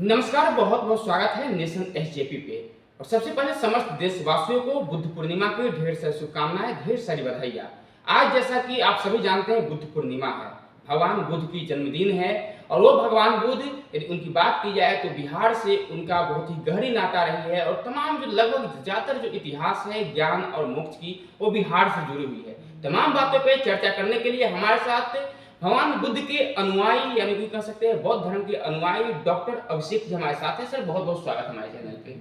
नमस्कार, बहुत बहुत स्वागत है नेशन एसजेपी पे। और सबसे पहले समस्त देशवासियों को बुद्ध पूर्णिमा की ढेर सारी शुभकामनाएं, ढेर सारी बधाइयाँ। आज जैसा कि आप सभी जानते हैं, बुद्ध पूर्णिमा है, भगवान बुद्ध की जन्मदिन है। और वो भगवान बुद्ध, यदि उनकी बात की जाए तो बिहार से उनका बहुत ही गहरी नाता रही है। और तमाम जो लगभग ज़्यादातर जो इतिहास है ज्ञान और मोक्ष की, वो बिहार से जुड़ी हुई है। तमाम बातों पर चर्चा करने के लिए हमारे साथ भगवान बुद्ध के अनुयायी, यानी कि कह सकते हैं बौद्ध धर्म के अनुयायी डॉक्टर अभिषेक जी हमारे साथ हैं। सर, बहुत बहुत स्वागत हमारे चैनल पे।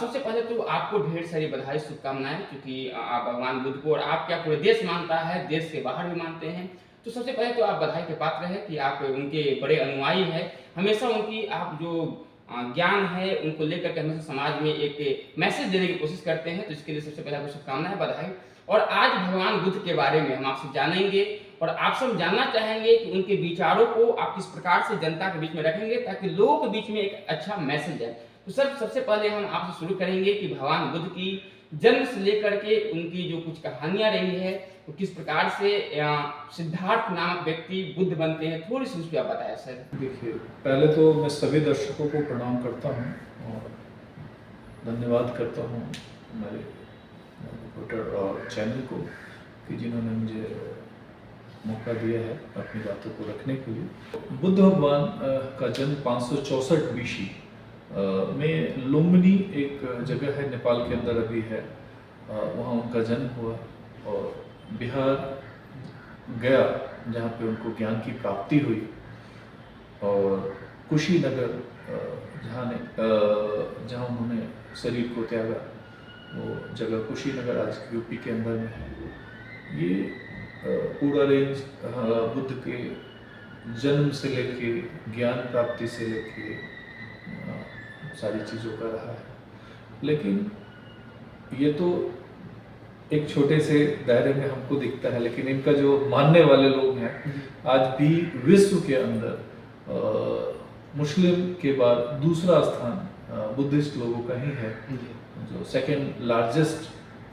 सबसे पहले तो आपको ढेर सारी बधाई, शुभकामनाएं, क्योंकि आप भगवान बुद्ध को, और आप क्या पूरे देश मानता है, देश के बाहर भी मानते हैं। तो सबसे पहले तो आप बधाई के पात्र हैं कि आप उनके बड़े अनुयायी हैं। हमेशा उनकी आप जो ज्ञान है उनको लेकर के हमेशा समाज में एक मैसेज देने की कोशिश करते हैं। तो इसके लिए सबसे पहले आपको शुभकामनाएं, बधाई। और आज भगवान बुद्ध के बारे में हम आपसे जानेंगे और आपसे हम जानना चाहेंगे कि उनके विचारों को आप किस प्रकार से जनता के बीच में रखेंगे ताकि लोगों के बीच में एक अच्छा मैसेज है। तो सर, सबसे पहले हम आपसे शुरू करेंगे कि भगवान बुद्ध की जन्म से लेकर के उनकी जो कुछ कहानियां रही है, वो किस प्रकार से सिद्धार्थ नामक व्यक्ति बुद्ध बनते हैं, थोड़ी सी उस पर आप बताएं सर। देखिए, पहले तो मैं सभी दर्शकों को प्रणाम करता हूँ और धन्यवाद करता हूँ हमारे रिपोर्टर और चैनल को कि जिन्होंने मुझे मौका दिया है अपनी बातों को रखने के लिए। बुद्ध भगवान का जन्म 564 बीसी में लुम्बिनी एक जगह है, नेपाल के अंदर अभी है, वहाँ उनका जन्म हुआ। और बिहार गया जहाँ पे उनको ज्ञान की प्राप्ति हुई। और कुशीनगर जहाँ उन्होंने शरीर को त्यागा, वो जगह कुशीनगर आज यूपी के अंदर में है। ये पूरा रेंज बुद्ध के जन्म से लेके ज्ञान प्राप्ति से लेके सारी चीज़ों का रहा है। लेकिन ये तो एक छोटे से दायरे में हमको दिखता है, लेकिन इनका जो मानने वाले लोग हैं आज भी विश्व के अंदर मुस्लिम के बाद दूसरा स्थान बुद्धिस्ट लोगों का ही है, जो सेकंड लार्जेस्ट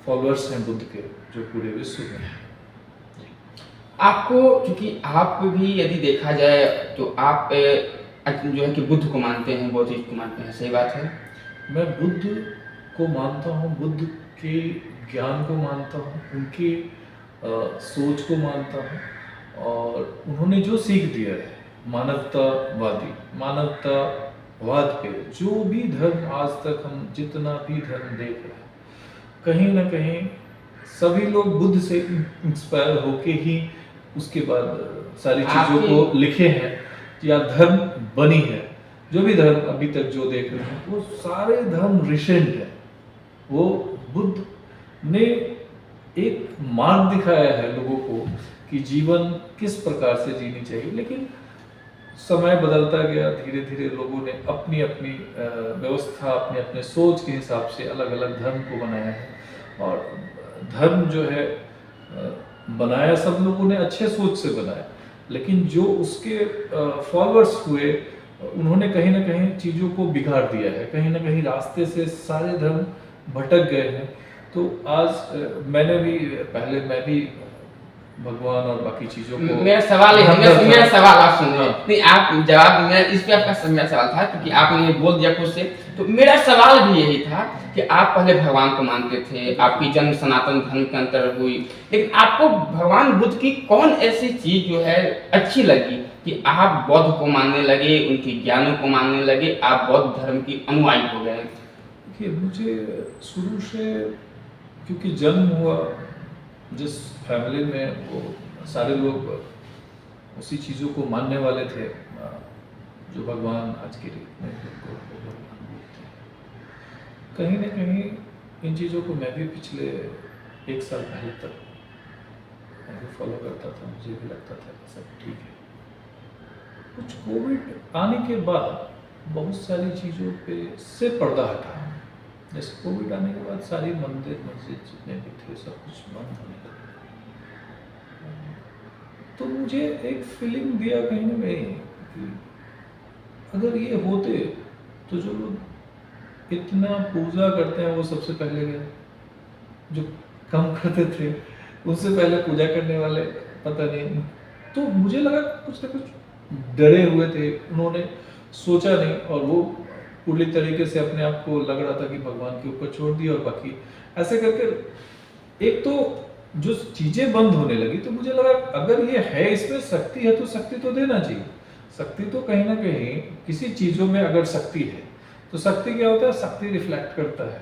फॉलोअर्स हैं बुद्ध के, जो पूरे विश्व में है। आपको, क्योंकि आप भी यदि देखा जाए तो आप जो है कि बुद्ध को मानते हैं, बौद्धिस्ट को मानते हैं, सही बात है? मैं बुद्ध को मानता हूँ, बुद्ध के ज्ञान को मानता हूँ, उनकी सोच को मानता हूँ। और उन्होंने जो सीख दिया है मानवतावाद पे, जो भी धर्म आज तक हम जितना भी धर्म देख रहे हैं, कहीं ना कहीं सभी लोग बुद्ध से इंस्पायर होके ही उसके बाद सारी चीज़ों को लिखे हैं या धर्म बनी है। जो भी धर्म अभी तक जो देख रहे हैं वो सारे धर्म रिसेंट है। वो बुद्ध ने एक मार्ग दिखाया है लोगों को कि जीवन किस प्रकार से जीनी चाहिए। लेकिन समय बदलता गया, धीरे धीरे लोगों ने अपनी अपनी व्यवस्था, अपने अपने सोच के हिसाब से अलग अलग धर्म को बनाया है। और धर्म जो है बनाया सब लोगों ने अच्छे सोच से बनाया, लेकिन जो उसके फॉलोअर्स हुए उन्होंने कहीं ना कहीं चीज़ों को बिगाड़ दिया है, कहीं ना कहीं रास्ते से सारे धर्म भटक गए हैं। तो आज मैं भी भगवान और बाकी चीज़ों को, मेरा सवाल आप सुन रहे नहीं, आप जवाब, मेरा इस पे आपका मेरा सवाल था क्योंकि आपने ये बोल दिया खुद से। तो मेरा सवाल भी यही था कि आप पहले भगवान को मानते थे, आपकी जन्म सनातन धर्म के अंतर हुई, लेकिन आपको भगवान बुद्ध की कौन ऐसी चीज जो है अच्छी लगी कि आप बौद्ध को मानने लगे, उनके ज्ञानों को मानने लगे, आप बौद्ध धर्म की अनुयायी हो गए? देखिए, मुझे शुरू से, क्योंकि जन्म हुआ जिस फैमिली में, वो सारे लोग उसी चीज़ों को मानने वाले थे जो भगवान आज के डेट में भगवान बोलते हैं। कहीं ना कहीं इन चीज़ों को मैं भी पिछले 1 साल पहले तक मैं भी फॉलो करता था। मुझे भी लगता था कि सब ठीक है। कुछ कोविड आने के बाद बहुत सारी चीज़ों पे से पर्दा हटा। जैसे कोविड आने के बाद सारी मंदिर मस्जिद जितने भी थे सब कुछ बंद होने लगे। तो मुझे एक फीलिंग दिया कहीं ना कहीं कि अगर ये होते तो जो लोग इतना पूजा करते हैं वो सबसे पहले गए, जो कम करते थे उससे पहले पूजा करने वाले पता नहीं। तो मुझे लगा कुछ ना कुछ डरे हुए थे। उन्होंने सोचा नहीं, और वो पूरी तरीके से अपने आप को लग रहा था कि भगवान के ऊपर छोड़ दिया, और बाकी ऐसे करके एक तो जो चीजें बंद होने लगी, तो मुझे लगा अगर ये है, इसमें शक्ति है तो शक्ति तो देना चाहिए। शक्ति तो कहीं ना कहीं किसी चीजों में अगर शक्ति है तो शक्ति क्या होता है, शक्ति रिफ्लेक्ट करता है,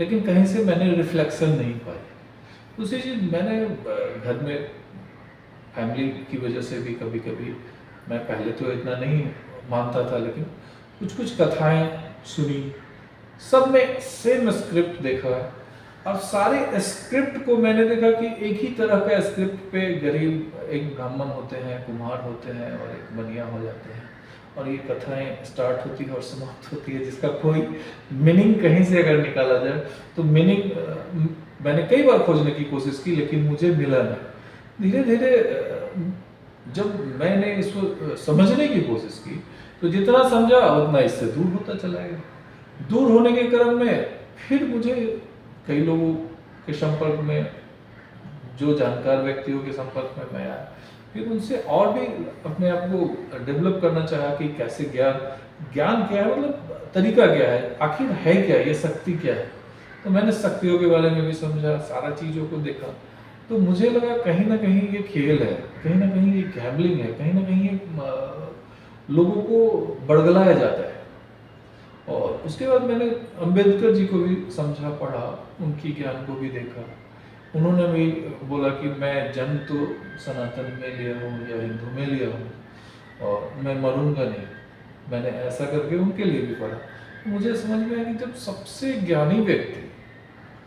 लेकिन कहीं से मैंने रिफ्लेक्शन नहीं पाई। दूसरी चीज, मैंने घर में फैमिली की वजह से भी कभी कभी, मैं पहले तो इतना नहीं मानता था, लेकिन कुछ कुछ कथाएं सुनी, सब में सेम स्क्रिप्ट देखा है, और सारे स्क्रिप्ट को मैंने देखा कि एक ही तरह का स्क्रिप्ट पे गरीब एक ब्राह्मण होते हैं, कुम्हार होते हैं और एक बनिया हो जाते हैं, और ये कथाएं स्टार्ट होती है और समाप्त होती है, जिसका कोई मीनिंग कहीं से अगर निकाला जाए तो मीनिंग मैंने कई बार खोजने की कोशिश की, लेकिन मुझे मिला नहीं। धीरे धीरे जब मैंने इसको समझने की कोशिश की, तो जितना समझा उतना इससे दूर होता चला गया। दूर होने के क्रम में फिर मुझे कई लोगों के संपर्क में, जो जानकार व्यक्तियों के संपर्क में मैं आया, फिर उनसे और भी अपने आप को डेवलप करना चाहा कि कैसे ज्ञान क्या है, मतलब तरीका क्या है, आखिर है क्या, ये शक्ति क्या है। तो मैंने शक्तियों के बारे में भी समझा, सारा चीज़ों को देखा, तो मुझे लगा कहीं ना कहीं ये खेल है, कहीं ना कहीं ये गैम्बलिंग है, कहीं ना कहीं ये लोगों को बड़गलाया जाता है। और उसके बाद मैंने अंबेडकर जी को भी समझा, पढ़ा, उनकी ज्ञान को भी देखा। उन्होंने भी बोला कि मैं जन्म तो सनातन में लिया हूँ या हिंदू में लिया हूँ, और मैं मरूंगा नहीं। मैंने ऐसा करके उनके लिए भी पढ़ा। मुझे समझ में आया कि जब सबसे ज्ञानी व्यक्ति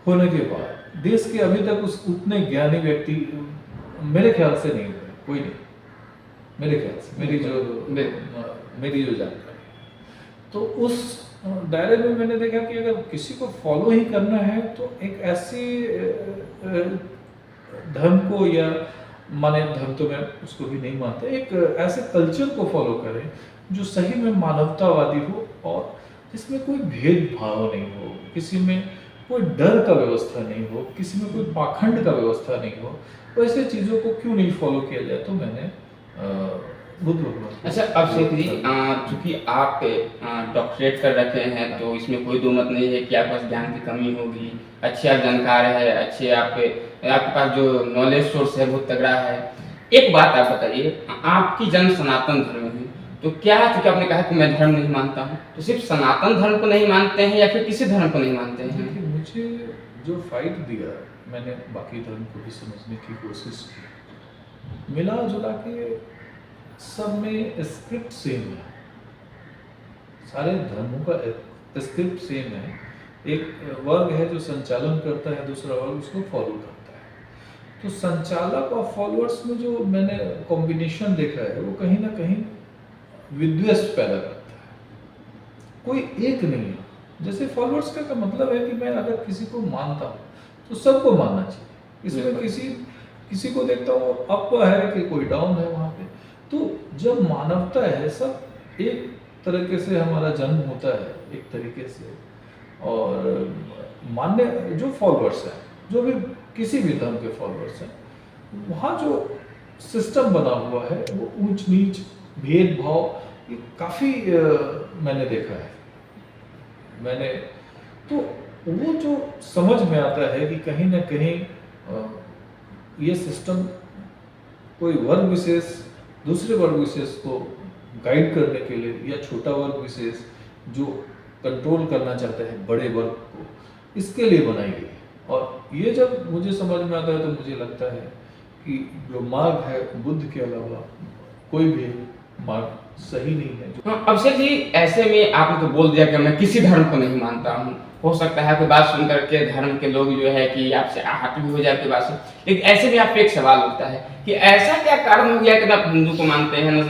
होने के बाद देश के अभी तक उतने ज्ञानी व्यक्ति मेरे ख्याल से नहीं हुए, कोई नहीं, मेरे ख्याल से, मेरी जो जानकारी, तो उस दायरे में मैंने देखा कि अगर किसी को फॉलो ही करना है तो एक ऐसी धर्म को, या माने धर्म तो मैं उसको भी नहीं मानता, एक ऐसे कल्चर को फॉलो करें जो सही में मानवतावादी हो, और जिसमें कोई भेदभाव नहीं हो, किसी में कोई डर का व्यवस्था नहीं हो, किसी में कोई पाखंड का व्यवस्था नहीं हो। तो ऐसे चीज़ों को क्यों नहीं फॉलो किया जाए, तो मैंने बुद्ध भगवान। अच्छा, अब शेख जी, चूंकि आप डॉक्टरेट कर रखे हैं, तो इसमें कोई दो मत नहीं है कि आपके पास ज्ञान की कमी होगी। अच्छे आप जानकार है, अच्छे आपके पास जो नॉलेज सोर्स है बहुत तगड़ा है। एक बात आप बताइए, आपकी जन्म सनातन धर्म में, तो क्या, चूंकि आपने कहा कि मैं धर्म नहीं मानता हूँ, तो सिर्फ सनातन धर्म को नहीं मानते हैं या फिर किसी धर्म को नहीं मानते हैं? मुझे जो फाइट दिया, मैंने बाकी धर्म को भी समझने की कोशिश की, मिला जुला के सब में स्क्रिप्ट सेम है, सारे धर्मों का स्क्रिप्ट सेम है। एक वर्ग है जो संचालन करता है, दूसरा वर्ग उसको फॉलो करता है। तो संचालक और फॉलोअर्स में जो मैंने कॉम्बिनेशन देखा है, वो कहीं ना कहीं विद्वेष पैदा करता है, कोई एक नहीं है। जैसे फॉलोअर्स का मतलब है कि मैं अगर किसी को मानता हूँ तो सबको मानना चाहिए, इसमें किसी को देखता हूँ अप है कि कोई डाउन है वहाँ पे। तो जब मानवता है, सब एक तरीके से हमारा जन्म होता है एक तरीके से, और मान्य जो फॉलोअर्स हैं, जो भी किसी भी धर्म के फॉलोअर्स हैं, वहाँ जो सिस्टम बना हुआ है वो ऊंच नीच, भेदभाव, ये काफ़ी मैंने देखा है। मैंने तो वो जो समझ में आता है कि कहीं ना कहीं ये सिस्टम कोई वर्ग विशेष दूसरे वर्ग विशेष को गाइड करने के लिए, या छोटा वर्ग विशेष जो कंट्रोल करना चाहता है बड़े वर्ग को, इसके लिए बनाई गई है। और ये जब मुझे समझ में आता है तो मुझे लगता है कि जो मार्ग है बुद्ध के अलावा कोई भी मार्ग सही नहीं है। हाँ, अभिषेक जी, ऐसे में आपने तो बोल दिया कि मैं किसी धर्म को नहीं मानता हूँ। हो सकता है आपकी बात सुन करके धर्म के लोग जो है कि आपसे आहत भी हो जाए आपकी बात से, लेकिन ऐसे में आप पे एक सवाल उठता है कि ऐसा क्या कारण हो गया कि ना हिंदू को मानते हैं, ना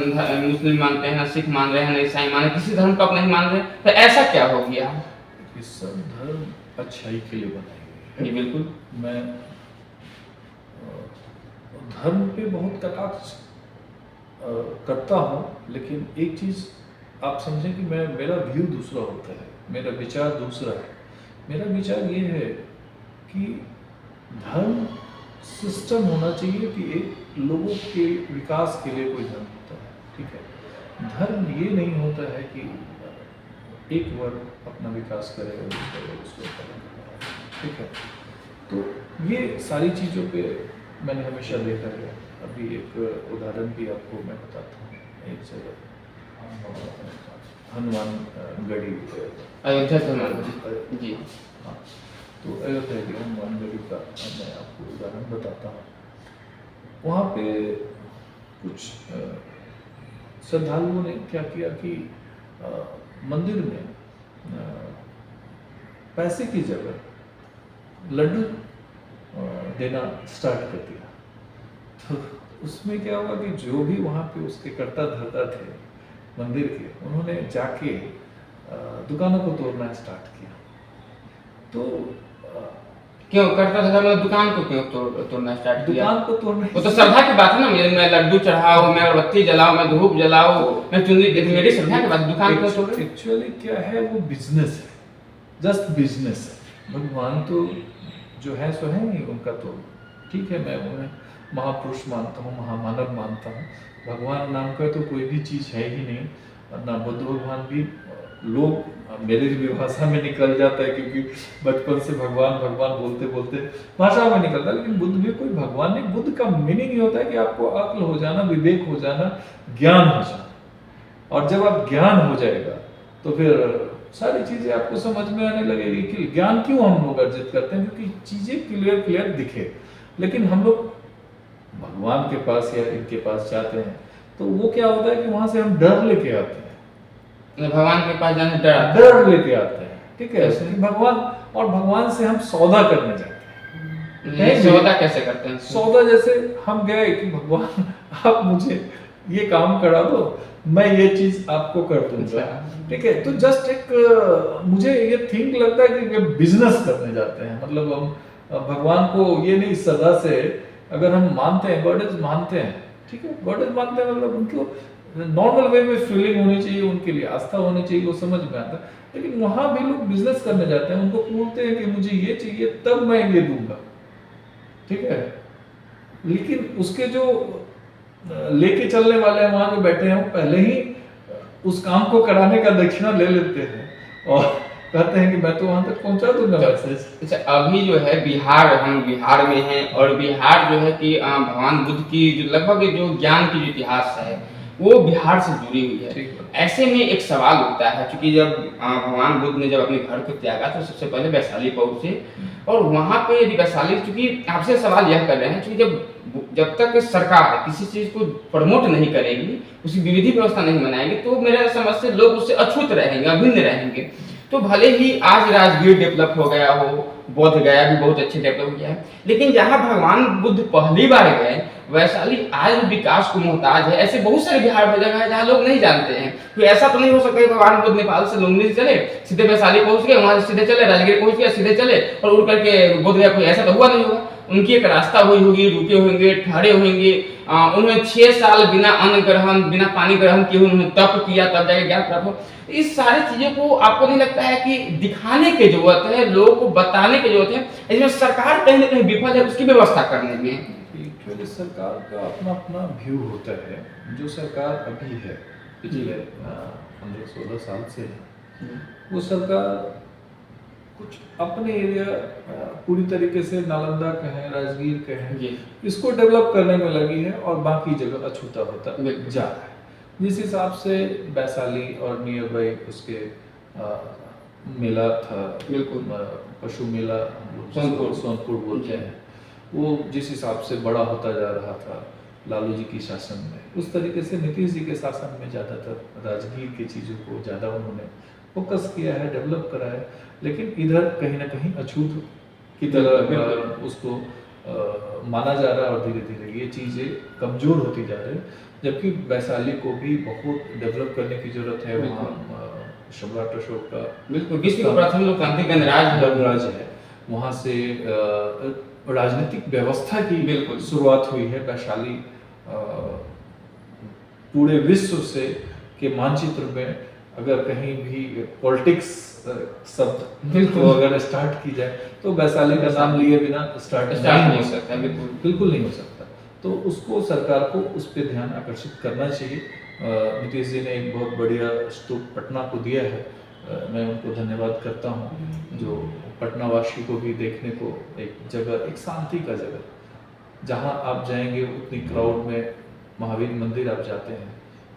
मुस्लिम मानते हैं, ना सिख मान रहे हैं, ना ईसाई मान रहे हैं, किसी धर्म को आप नहीं मान रहे, तो ऐसा क्या हो गया? ये सब धर्म अच्छाई के लिए बनाए गए। जी बिल्कुल, मैं धर्म पे बहुत कटाक्ष करता हूँ, लेकिन एक चीज़ आप समझें कि मेरा व्यू दूसरा होता है, मेरा विचार दूसरा है। मेरा विचार ये है कि धर्म सिस्टम होना चाहिए कि एक लोगों के विकास के लिए कोई धर्म होता है, ठीक है। धर्म ये नहीं होता है कि एक वर्ग अपना विकास करे और दूसरा वर्ग उसको करेगा, ठीक है। तो ये सारी चीज़ों पे मैंने हमेशा देखा है। अभी एक उदाहरण भी आपको मैं बताता हूँ। एक जगह हनुमान गढ़ी, अयोध्या से हनुमान जी। हाँ, तो अयोध्या की हनुमान गढ़ी का मैं आपको उदाहरण बताता हूँ। वहाँ पे कुछ श्रद्धालुओं ने क्या किया कि मंदिर में पैसे की जगह लड्डू देना स्टार्ट कर दिया। तो उसमें क्या हुआ कि जो भी वहाँ पे उसके कर्ता धर्ता थे मंदिर के, उन्होंने जाके दुकानों को तोड़ना स्टार्ट किया। तो क्यों करता था मतलब दुकान को क्यों तोड़ना स्टार्ट किया? दुकान को तोड़ना, वो तो श्रद्धा की बात है ना, मैं लड्डू चढ़ाऊं, मैं अगरबत्ती जलाऊं, मैं धूप जलाऊं, मैं चुनरी, मेरी श्रद्धा की बात, दुकान को तोड़। एक्चुअली क्या है, वो बिजनेस है, जस्ट बिजनेस है। भगवान तो जो है सो है ही, उनका तो ठीक है, मैं उन्हें महापुरुष मानता हूँ, महामानव मानता हूँ। भगवान नाम का तो कोई भी चीज़ है ही नहीं, ना बुद्ध भगवान भी। लोग मेरे भी भाषा में निकल जाता है, क्योंकि बचपन से भगवान भगवान बोलते बोलते भाषा में निकलता है, लेकिन बुद्ध भी कोई भगवान नहीं। बुद्ध का मीनिंग ये होता है कि आपको अक्ल हो जाना, विवेक हो जाना, ज्ञान हो जाना। और जब आप ज्ञान हो जाएगा तो फिर सारी चीजें आपको समझ में आने लगेगी कि ज्ञान क्यों हम लोग अर्जित करते हैं, क्योंकि चीजें क्लियर क्लियर दिखे। लेकिन हम लोग भगवान के पास या इनके पास जाते हैं तो वो क्या होता है कि वहां से हम डर लेके आते हैं, भगवान के पास जाने डर लेके आते हैं, ठीक है। भगवान, और भगवान से हम सौदा करने जाते हैं। सौदा कैसे करते हैं? सौदा जैसे हम गए कि भगवान आप मुझे ये काम करा दो, मैं ये चीज आपको कर दूंगा, ठीक है। तो जस्ट एक मुझे ये थिंक लगता है कि वे बिजनेस करने जाते हैं। मतलब हम भगवान को ये नहीं, सदा से अगर हम मानते हैं, गॉडेज मानते हैं, ठीक है, गॉडेज मानते हैं, मतलब उनको नॉर्मल वे में फीलिंग होनी चाहिए, उनके लिए आस्था होनी चाहिए, वो समझ में आता है। लेकिन वहां भी लोग बिजनेस करने जाते हैं, उनको बोलते हैं कि मुझे ये चाहिए तब मैं ये दूंगा, ठीक है। लेकिन उसके जो लेके चलने वाले हैं वहां जो बैठे हैं, वो पहले ही उस काम को कराने का दक्षिणा ले लेते हैं और कहते हैं कि मैं तो वहां तक पहुंचा दूंगा मैसेज। अच्छा, अभी जो है बिहार, हम बिहार में हैं, और बिहार जो है कि भगवान बुद्ध की जो लगभग जो ज्ञान की जो इतिहास है वो बिहार से जुड़ी हुई है। ऐसे में एक सवाल उठता है, क्योंकि जब भगवान बुद्ध ने जब अपने घर को त्यागा तो सबसे पहले वैशाली पहुंचे, और वहां पे यदि वैशाली, क्योंकि आपसे सवाल यह कर रहे हैं कि जब तक सरकार किसी चीज को प्रमोट नहीं करेगी, उसकी विधि व्यवस्था नहीं बनाएगी, तो मेरा समझ से लोग उससे अछूत रहेंगे, अभिन्न रहेंगे। तो भले ही आज राजगीर डेवलप हो गया हो, बोध गया भी बहुत अच्छे डेवलप हो गया है, लेकिन जहाँ भगवान बुद्ध पहली बार गए, वैशाली आज भी विकास को मोहताज है। ऐसे बहुत सारे बिहार में जगह है जहाँ लोग नहीं जानते हैं। तो ऐसा तो नहीं हो सकता कि भगवान बुद्ध नेपाल से लुम्बिनी से चले सीधे वैशाली पहुंच गए, वहां से सीधे चले राजगीर पहुंच गए, सीधे चले और उड़ करके बोध गया, कोई ऐसा तो हुआ नहीं होगा। उनकी एक रास्ता हुई होगी, रुके होंगे, ठहरे होंगे, उन्होंने 6 साल बिना अन्न ग्रहण, बिना पानी ग्रहण किए उन्होंने तप किया, तब जाके ज्ञान प्राप्त हो। इस सारी चीजों को आपको नहीं लगता है कि दिखाने की जरूरत है, लोगों को बताने की जरूरत है? इसमें सरकार कहीं ना कहीं विफल है उसकी व्यवस्था करने में। एक्चुअली सरकार का अपना अपना व्यू होता है। जो सरकार अभी है पिछले 15-16 साल से है, वो सरकार कुछ अपने एरिया पूरी तरीके से नालंदा कहें, राजगीर कहें, इसको डेवलप करने में लगी है और बाकी जगह अछूता होता जा रहा है। जिस हिसाब से वैशाली और नियर बाई उसके मेला था, बिल्कुल पशु मेला सोनपुर बोलते हैं, वो जिस हिसाब से बड़ा होता जा रहा था लालू जी की शासन में, उस तरीके से नीतीश जी के शासन में ज़्यादातर राजगीर की चीज़ों को ज़्यादा उन्होंने फोकस किया है, डेवलप करा है। लेकिन इधर कहीं ना कहीं अछूत की तरह उसको माना जा रहा है और धीरे धीरे ये चीज़ें कमज़ोर होती जा रही है। जबकि वैशाली को भी बहुत डेवलप करने की जरूरत है। वहाँ सम्राट अशोक का बिल्कुल विश्व का प्रथम लोकतांत्रिक गणराज्य है, वहाँ से राजनीतिक व्यवस्था की बिल्कुल शुरुआत हुई है। वैशाली पूरे विश्व से के मानचित्र में अगर कहीं भी पॉलिटिक्स शब्द तो अगर स्टार्ट की जाए तो वैशाली का नाम लिए बिना स्टार्ट नहीं हो सकता, बिल्कुल नहीं हो सकता। तो उसको सरकार को उस पर ध्यान आकर्षित करना चाहिए नीतीश जी ने एक बहुत बढ़िया स्तूप पटना को दिया है। मैं उनको धन्यवाद करता हूँ, जो पटना वासी को भी देखने को एक जगह, एक शांति का जगह, जहाँ आप जाएंगे उतनी क्राउड में महावीर मंदिर आप जाते हैं,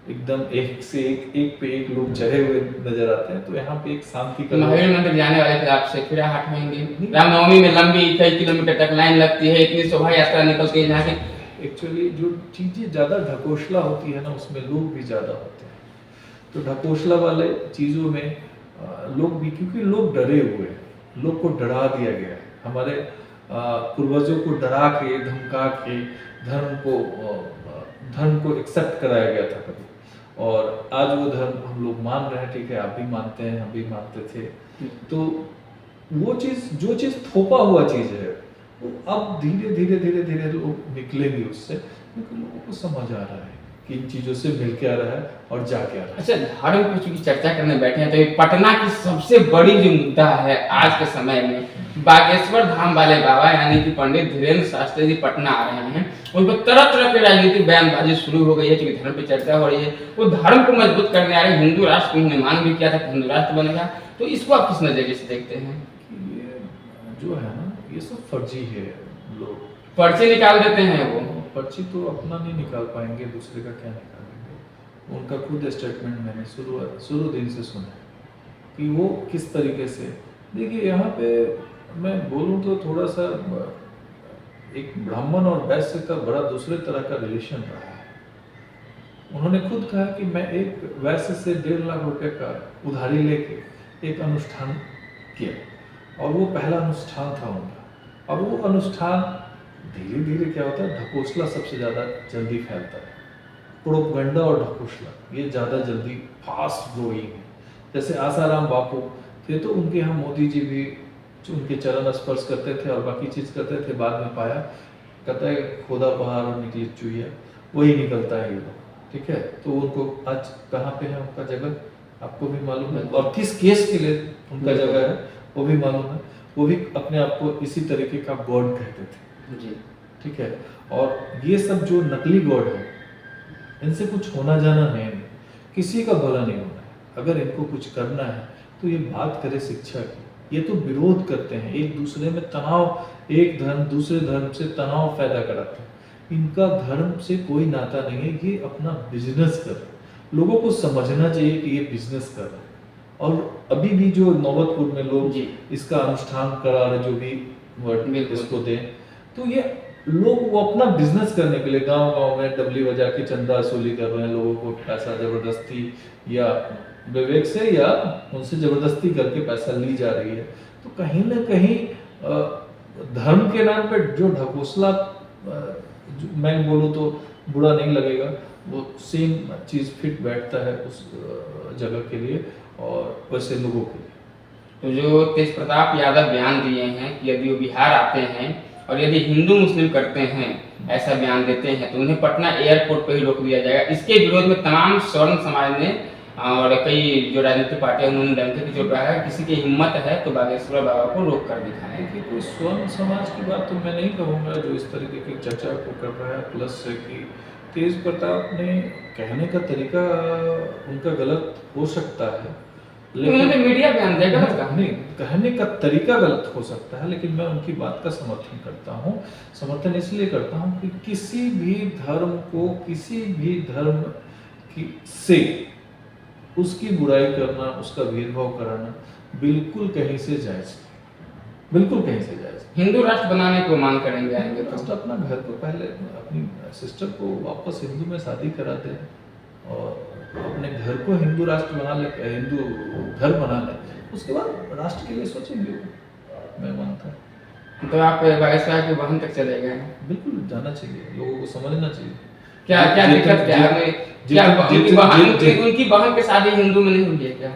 एकदम एक से एक पे एक लोग चढ़े हुए नजर आते हैं। तो यहाँ पे एक शांति का महावीर मंदिर जाने वाले थे आपसे फिर हटवाएंगे। रामनवमी में लंबी कई किलोमीटर तक लाइन लगती है, इतनी शोभा यात्रा निकलती है जहाँ की। एक्चुअली जो चीज़ें ज़्यादा ढकोसला होती है ना, उसमें लोग भी ज़्यादा होते हैं। तो ढकोसला वाले चीज़ों में लोग भी, क्योंकि लोग डरे हुए हैं, लोग को डरा दिया गया है। हमारे पूर्वजों को डरा के, धमका के धर्म को एक्सेप्ट कराया गया था कभी, और आज वो धर्म हम लोग मान रहे हैं। ठीक है, आप भी मानते हैं, हम भी मानते थे। तो वो चीज़, जो चीज़ थोपा हुआ चीज़ है, वो अब धीरे धीरे धीरे धीरे लोग निकलेंगे उससे, क्योंकि लोगों को समझ आ रहा है कि इन चीज़ों से मिल के आ रहा है और जा के आ रहा है। अच्छा, धर्म की चूंकि चर्चा करने बैठे हैं तो ये पटना की सबसे बड़ी जो मुद्दा है आज के समय में, बागेश्वर धाम वाले बाबा यानी कि पंडित धीरेन्द्र शास्त्री जी पटना आ रहे हैं, उन पर तरह तरह की राजनीतिक बयानबाजी शुरू हो गई है, क्योंकि धर्म पे चर्चा हो रही है। वो धर्म को मजबूत करने आ रहे हैं, हिंदू राष्ट्र को उन्होंने मांग भी किया था कि हिंदू राष्ट्र बनेगा। तो इसको आप किस नजरिए से देखते हैं? ये जो है ना, ये सब फर्जी है। लोग पर्चे निकाल देते हैं, वो पर्ची तो अपना नहीं निकाल पाएंगे, दूसरे का क्या निकालेंगे। उनका खुद स्टेटमेंट मैंने शुरू दिन से सुना कि वो किस तरीके से, देखिए यहाँ पे मैं बोलूँ तो थोड़ा सा एक ब्राह्मण और वैश्य का बड़ा दूसरे तरह का रिलेशन रहा है। उन्होंने खुद कहा कि मैं एक वैश्य से 1.5 लाख रुपए का उधारी लेके एक अनुष्ठान किया, और वो पहला अनुष्ठान था उनका। अब वो अनुष्ठान धीरे धीरे क्या होता है, ढकोसला सबसे ज़्यादा जल्दी फैलता है। प्रोपगंडा और ढकोसला ये ज़्यादा जल्दी फास्ट ग्रोइंग है। जैसे आसाराम बापू थे, तो उनके यहाँ मोदी जी भी उनके चरण स्पर्श करते थे और बाकी चीज़ करते थे। बाद में पाया, कहता है खोदा पहाड़ और निकली चुईया, वही निकलता है ये लोग। ठीक है, तो उनको आज कहाँ पे है उनका जगह आपको भी मालूम है, और किस केस के लिए उनका जगह है वो भी मालूम है। वो भी अपने आप को इसी तरीके का गॉड कहते थे जी। ठीक है, और ये सब जो नकली गॉड है, इनसे कुछ होना जाना नहीं, किसी का भला नहीं होना है। अगर इनको कुछ करना है तो ये बात करे शिक्षा की। ये तो विरोध करते हैं, एक दूसरे में तनाव, एक धर्म दूसरे धर्म से तनाव पैदा कराते हैं। इनका धर्म से कोई नाता नहीं है, ये अपना बिजनेस कर रहे हैं। लोगों को समझना चाहिए कि ये बिजनेस कर रहे हैं। और अभी भी जो नौबतपुर में लोग इसका अनुष्ठान करा रहे, जो भी वर्ड इसको दें, तो ये लोग वो अपना बिजनेस करने के लिए गांव गांव में डबली बजा के चंदा वसूली कर रहे हैं। लोगों को पैसा जबरदस्ती या विवेक से या उनसे जबरदस्ती करके पैसा ली जा रही है। तो कहीं ना कहीं धर्म के नाम पे जो ढकोसला, मैं बोलूँ तो बुरा नहीं लगेगा, वो सेम चीज़ फिट बैठता है उस जगह के लिए और वैसे लोगों के लिए। तो जो तेज प्रताप यादव बयान दिए हैं कि यदि वो बिहार आते हैं और यदि हिंदू मुस्लिम करते हैं, ऐसा बयान देते हैं, तो उन्हें पटना एयरपोर्ट पर ही रोक दिया जाएगा। इसके विरोध में तमाम स्वर्ण समाज ने और कई जो राजनीतिक पार्टियां उन्होंने डंके की चोट लगाया। किसी की हिम्मत है तो बागेश्वर बाबा को रोक कर दिखाएं। कि कोई स्वर्ण समाज की बात तो मैं नहीं कहूँगा जो इस तरीके की चर्चा को कर रहा है। प्लस है कि तेज प्रताप ने कहने का तरीका उनका गलत हो सकता है, लेकिन तो मीडिया बयान देगा नहीं, कहने का तरीका गलत हो सकता है, लेकिन मैं उनकी बात का समर्थन करता हूँ। समर्थन इसलिए करता हूँ कि किसी भी धर्म को, किसी भी धर्म की से उसकी बुराई करना, उसका भेदभाव कराना बिल्कुल कहीं से जायज, बिल्कुल कहीं से जायज। हिंदू राष्ट्र बनाने को मांग करेंगे आएंगे तो अपना घर को पहले अपनी सिस्टर को वापस हिंदू में शादी करा दे और अपने घर को हिंदू राष्ट्र बना ले, हिंदू घर बना ले, उसके बाद राष्ट्र के लिए सोचेंगे। मैं मानता हूँ। तो आप बागेश्वर के वाहन तक चले गए? बिल्कुल जाना चाहिए, लोगों को समझना चाहिए। क्या क्या दिक्कत क्या है? क्या उनकी बहन की शादी हिंदू में नहीं हुई है क्या?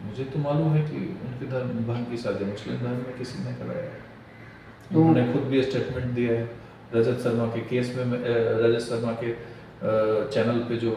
मुझे तो मालूम है कि उनके धर्म बहन की शादी मुस्लिम धर्म में किसी ने कराया है। उन्होंने खुद भी स्टेटमेंट दिया है रजत शर्मा के केस में। रजत शर्मा के चैनल पे जो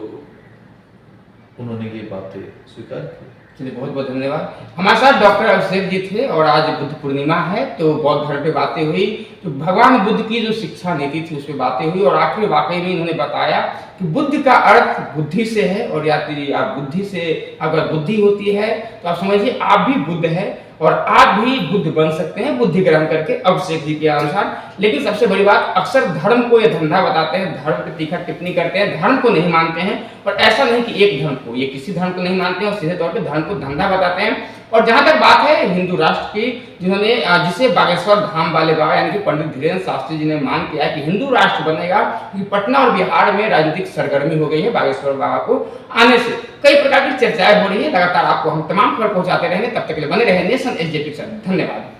उन्होंने ये बातें स्वीकार की। चलिए, बहुत बहुत धन्यवाद। हमारे साथ डॉक्टर अभिषेक जी थे और आज बुद्ध पूर्णिमा है तो बौद्ध धर्म पे बातें हुई, तो भगवान बुद्ध की जो शिक्षा नीति थी उस पर बातें हुई और आखिर वाकई में इन्होंने बताया कि बुद्ध का अर्थ बुद्धि से है, और यदि आप बुद्धि से अगर बुद्धि होती है तो आप समझिए आप भी बुद्ध है और आप भी बुद्ध बन सकते हैं बुद्धि ग्रहण करके अभिषेक जी के अनुसार। लेकिन सबसे बड़ी बात, अक्सर धर्म को ये धंधा बताते हैं, धर्म पे तीखा टिप्पणी करते हैं, धर्म को नहीं मानते हैं। और ऐसा नहीं कि एक धर्म को, ये किसी धर्म को नहीं मानते हैं और सीधे तौर पे धर्म को धंधा बताते हैं। और जहां तक बात है हिंदू राष्ट्र की, जिन्होंने जिसे बागेश्वर धाम वाले बाबा यानी कि पंडित धीरेन्द्र शास्त्री जी ने मान किया है कि हिंदू राष्ट्र बनेगा, क्योंकि पटना और बिहार में राजनीतिक सरगर्मी हो गई है बागेश्वर बाबा को आने से। कई प्रकार की चर्चाएं हो रही है, लगातार आपको हम तमाम खबर पहुंचाते रहेंगे। तब तक के लिए बने रहे नेशन एसजेपी के साथ। धन्यवाद।